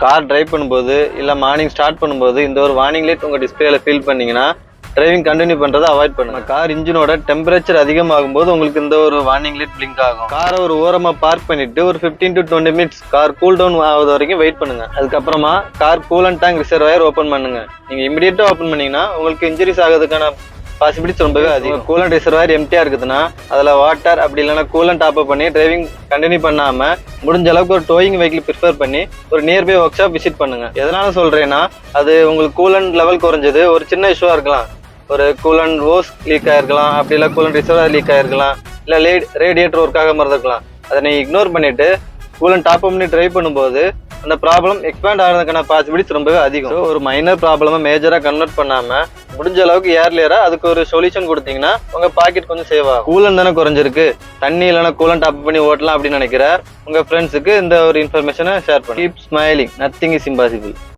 Car drive பண்ணும்போது இல்லை morning start பண்ணும்போது இந்த ஒரு வார்னிங் லைட் உங்கள் டிஸ்பிளேல ஃபீல் பண்ணீங்கன்னா டிரைவிங் கண்டினியூ பண்ணுறதை அவாய்ட் பண்ணுங்க. கார் இன்ஜினோட டெம்பரேச்சர் அதிகமாகும் போது உங்களுக்கு இந்த ஒரு வார்னிங் லைட் பிளிங்க் ஆகும். காரை ஒரு ஓரமாக பார்க் பண்ணிட்டு ஒரு 15 to 20 minutes car cool down ஆகுது வரைக்கும் வெயிட் பண்ணுங்க. அதுக்கப்புறமா car coolant tank reservoir open பண்ணுங்க. நீங்கள் இமீடியட்டாக ஓப்பன் பண்ணீங்கன்னா உங்களுக்கு இன்ஜுரிஸ் ஆகிறதுக்கான பாசிபிலிட்டிஸ் ரொம்பவே அதிகம். கூலண்ட் ரிசர்வாயர் எம்டியா இருக்குதுன்னா அதில் வாட்டர் அப்படி இல்லைன்னா கூலண்ட் டாப் அப் பண்ணி டிரைவிங் கண்டினியூ பண்ணாமல் முடிஞ்ச அளவுக்கு ஒரு டோயிங் வெஹிக்கிள் ப்ரிஃபர் பண்ணி ஒரு நியர்பை ஒர்க் ஷாப் விசிட் பண்ணுங்க. எதனால சொல்றேன்னா அது உங்களுக்கு கூலண்ட் லெவல் குறைஞ்சது ஒரு சின்ன இஷ்யூவா இருக்கலாம். ஒரு கூலண்ட் ஓஸ் லீக் ஆயிருக்கலாம், அப்படி இல்லை கூலண்ட் ரிசர்வாயர் லீக் ஆயிருக்கலாம், இல்லை ரேடியேட்டர் ஒர்க் ஆகாம இருந்திருக்கலாம். அதை நீ இக்னோர் பண்ணிட்டு கூலண்ட் டாப் அப் பண்ணி ட்ரைவ் பண்ணும்போது அந்த ப்ராப்ளம் எக்ஸ்பேண்ட் ஆகிறதுக்கான பாசிபிலிட்டிஸ் ரொம்பவே அதிகம். ஒரு மைனர் ப்ராப்ளமை மேஜராக கன்வெர்ட் பண்ணாமல் முடிஞ்ச அளவுக்கு ஏர்லியராக அதுக்கு ஒரு சொல்யூஷன் கொடுத்தீங்கன்னா உங்கள் பாக்கெட் கொஞ்சம் சேவ் ஆகும். கூலன் தானே குறைஞ்சிருக்கு, தண்ணி இல்லைன்னா கூலன் டாப் பண்ணி ஓட்டலாம் அப்படின்னு நினைக்கிற உங்கள் ஃப்ரெண்ட்ஸுக்கு இந்த ஒரு இன்ஃபர்மேஷனை ஷேர் பண்ணி. Keep smiling, nothing is impossible.